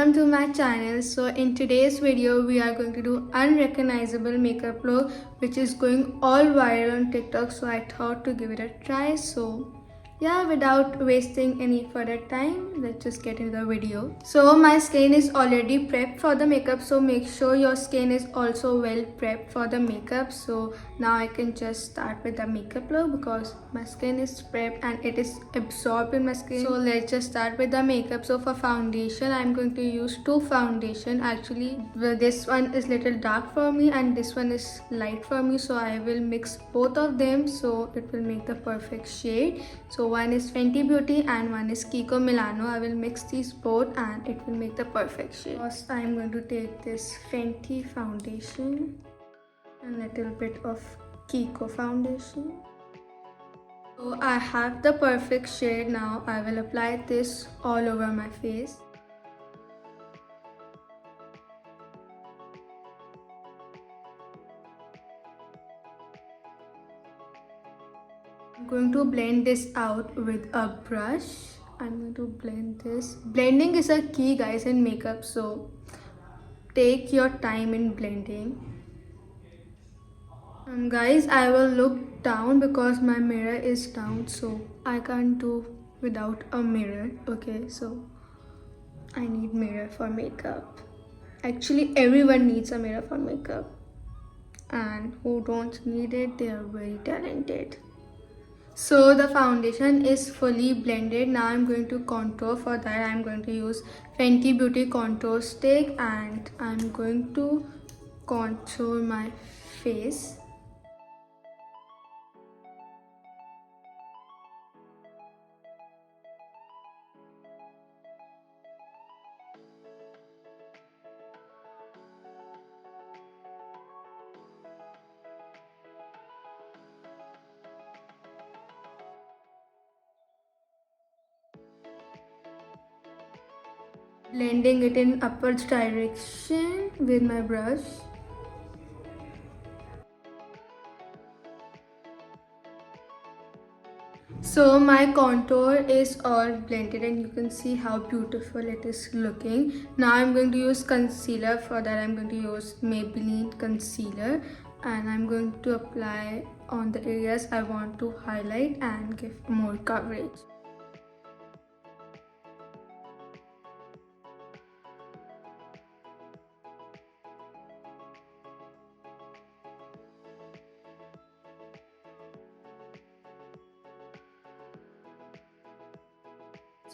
welcome to my channel. So in today's video we are going to do unrecognizable makeup look which is going all viral on TikTok, so I thought to give it a try. So yeah, without wasting any further time, let's just get into the video. So my skin is already prepped for the makeup, so make sure your skin is also well prepped for the makeup. So now I can just start with the makeup look because my skin is prepped and it is absorbed in my skin. So let's just start with the makeup. So for foundation, I'm going to use two foundation. Actually this one is little dark for me and this one is light for me, so I will mix both of them so it will make the perfect shade. So one is Fenty Beauty and one is Kiko Milano. I will mix these both and it will make the perfect shade. First I am going to take this Fenty foundation and a little bit of Kiko foundation. So I have the perfect shade now. I will apply this all over my face. I'm going to blend this out with a brush. I'm going to blend this. Blending is a key, guys, in makeup, so take your time in blending. Guys, I will look down because my mirror is down, so I can't do without a mirror. Okay, so I need mirror for makeup. Actually, everyone needs a mirror for makeup, and who don't need it, they are very talented. So the foundation is fully blended. Now I'm going to contour. For that I'm going to use Fenty Beauty contour stick and I'm going to contour my face. Blending it in upwards direction with my brush. So my contour is all blended and you can see how beautiful it is looking. Now I'm going to use concealer. For that I'm going to use Maybelline concealer and I'm going to apply on the areas I want to highlight and give more coverage.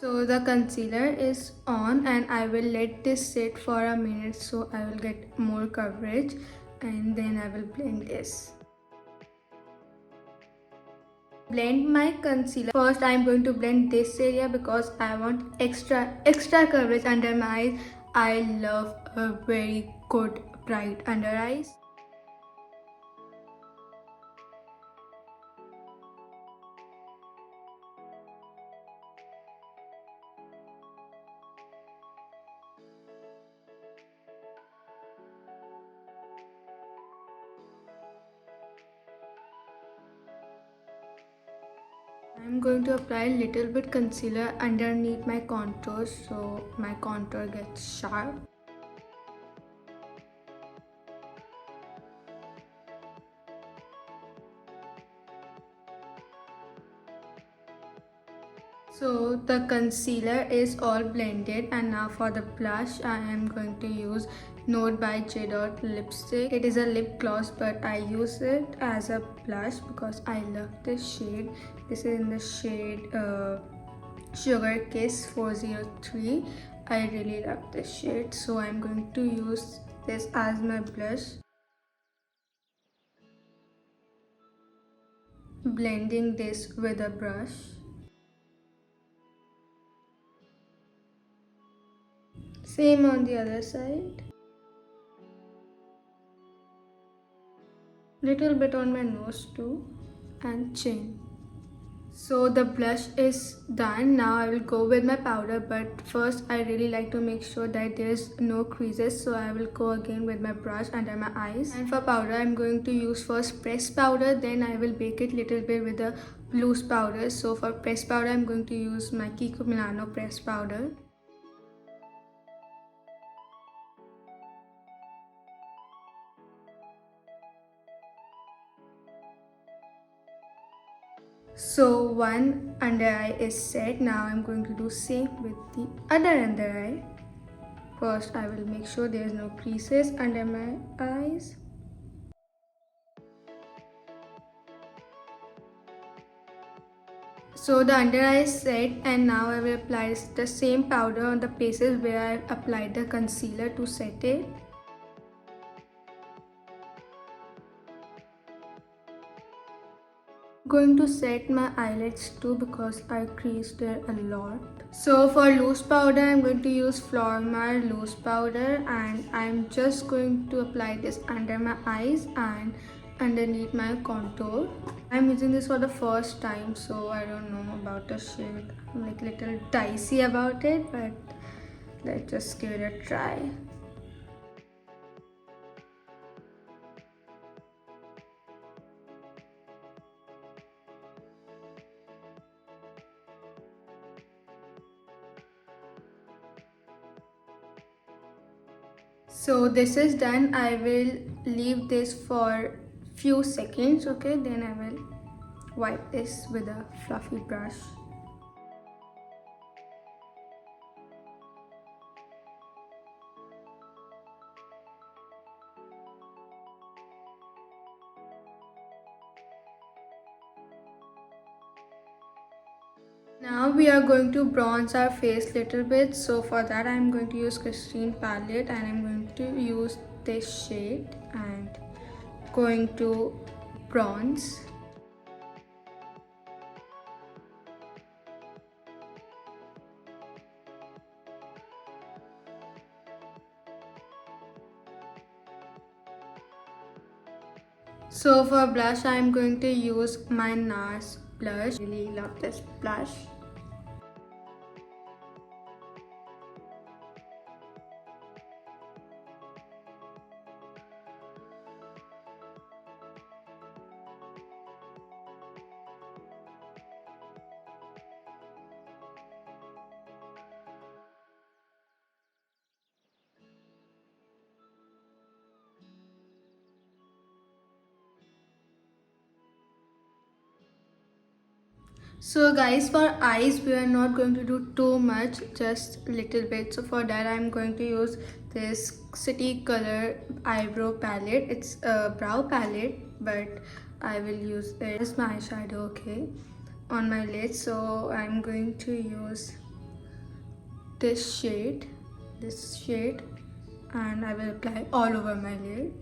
So the concealer is on and I will let this sit for a minute so I will get more coverage and then I will blend this. Blend my concealer. First I am going to blend this area because I want extra coverage under my eyes. I love a very good bright under eyes. I'm going to apply a little bit concealer underneath my contour so my contour gets sharp. So the concealer is all blended and now for the blush I am going to use Note by J. lipstick. It is a lip gloss but I use it as a blush because I love this shade. This is in the shade Sugar Kiss 403. I really love this shade, so I'm going to use this as my blush. Blending this with a brush. Same on the other side. Little bit on my nose too and chin. So the blush is done. Now I will go with my powder, but first I really like to make sure that there's no creases, so I will go again with my brush under my eyes. And for powder I'm going to use first pressed powder, then I will bake it little bit with the loose powder. So for pressed powder I'm going to use my Kiko Milano pressed powder. So one under eye is set. Now I'm going to do same with the other under eye. First I will make sure there is no creases under my eyes. So the under eye is set, and now I will apply the same powder on the places where I applied the concealer to set it. Going to set my eyelids too because I creased it a lot. So for loose powder, I'm going to use Flormar loose powder, and I'm just going to apply this under my eyes and underneath my contour. I'm using this for the first time, so I don't know about the shade. I'm like little dicey about it, but let's just give it a try. So this is done. I will leave this for few seconds, okay? Then I will wipe this with a fluffy brush. Now we are going to bronze our face little bit. So for that I'm going to use Christine palette, and I'm going to use this shade and going to bronze. So for blush I'm going to use my NARS blush. Really love this blush. So guys, for eyes we are not going to do too much, just little bit. So for that I'm going to use this City Color eyebrow palette. It's a brow palette, but I will use it as my eyeshadow, okay, on my lid. So I'm going to use this shade, and I will apply all over my lid.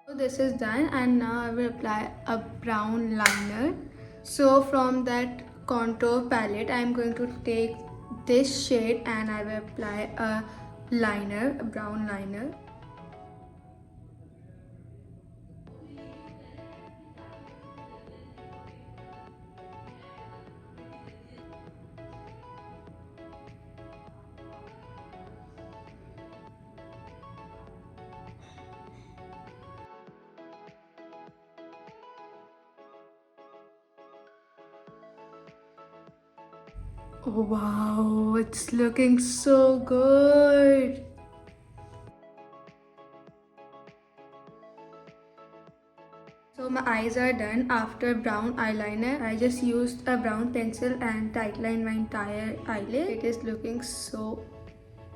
So this is done, and now I will apply a brown liner. So from that contour palette I am going to take this shade and I will apply a liner, a brown liner. Wow, it's looking so good. So my eyes are done. After brown eyeliner, I just used a brown pencil and tightlined my entire eyelid. It is looking so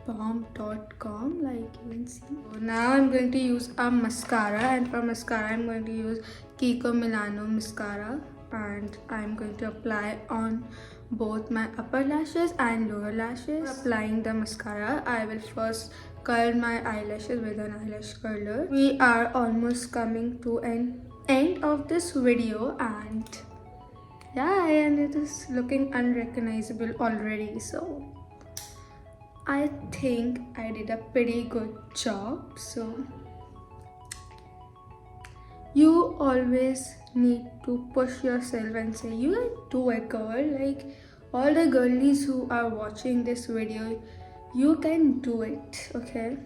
bomb.com, like you can see. So now I'm going to use a mascara, and for mascara I'm going to use Kiko Milano mascara, and I'm going to apply on both my upper lashes and lower lashes. For applying the mascara, I will first curl my eyelashes with an eyelash curler. We are almost coming to an end of this video, and yeah, and it is looking unrecognizable already. So I think I did a pretty good job. So you always need to push yourself and say you can do it, girl. Like all the girlies who are watching this video, you can do it, okay?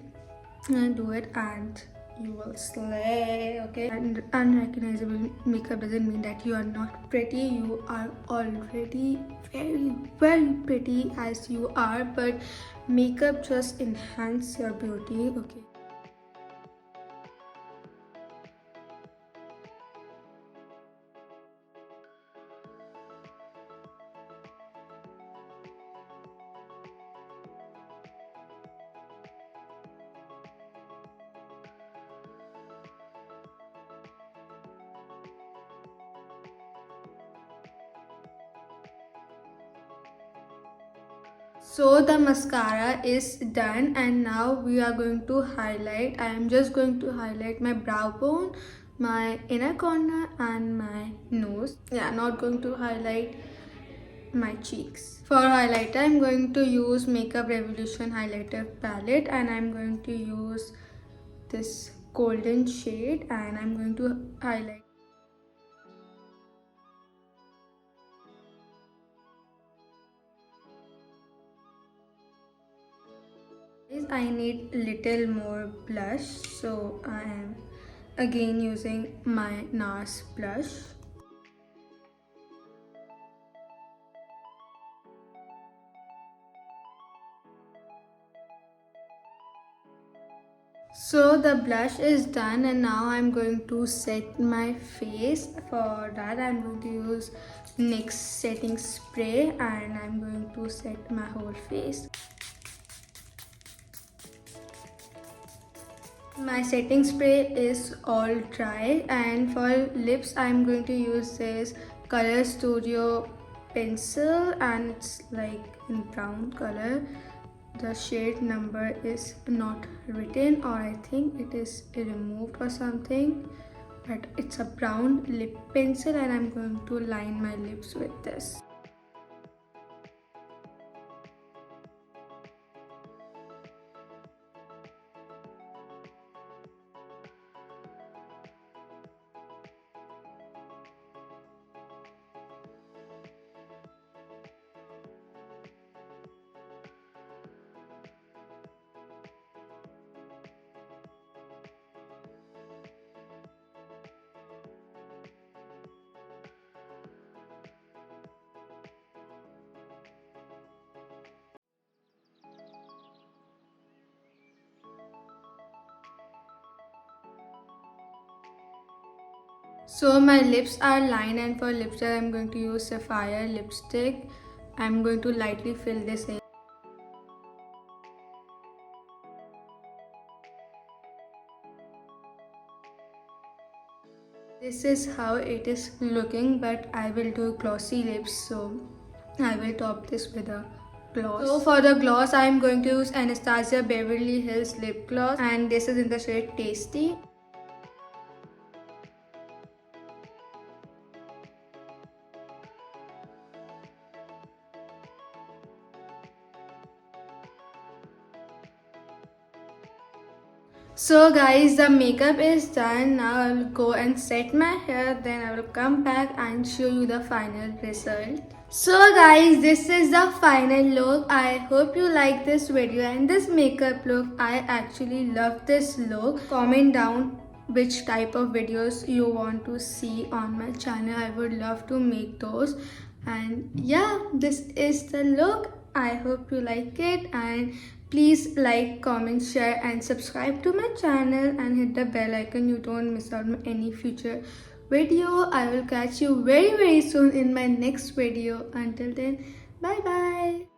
And do it, and you will slay, okay? And unrecognizable makeup doesn't mean that you are not pretty. You are already very, very pretty as you are, but makeup just enhance your beauty, okay? So the mascara is done, and now we are going to highlight. I am just going to highlight my brow bone, my inner corner and my nose. Yeah, not going to highlight my cheeks. For highlighter, I'm going to use Makeup Revolution highlighter palette, and I'm going to use this golden shade, and I'm going to highlight. I need little more blush, so I am again using my NARS blush. So the blush is done, and now I'm going to set my face. For that I'm going to use NYX setting spray, and I'm going to set my whole face. My setting spray is all dry, and for lips I'm going to use this Color Studio pencil, and it's like in brown color. The shade number is not written, or I think it is removed or something, but it's a brown lip pencil, and I'm going to line my lips with this. So my lips are lined, and for lipstick I'm going to use Sapphire lipstick. I'm going to lightly fill this in. This is how it is looking, but I will do glossy lips, so I will top this with a gloss. So for the gloss I am going to use Anastasia Beverly Hills lip gloss, and this is in the shade Tasty. So guys, the makeup is done. Now I will go and set my hair, then I will come back and show you the final result. So guys, this is the final look. I hope you like this video and this makeup look. I actually love this look. Comment down which type of videos you want to see on my channel. I would love to make those. And yeah, this is the look. I hope you like it, and please like, comment, share and subscribe to my channel, and hit the bell icon. You don't miss out on any future video. I will catch you very soon in my next video. Until then, bye bye.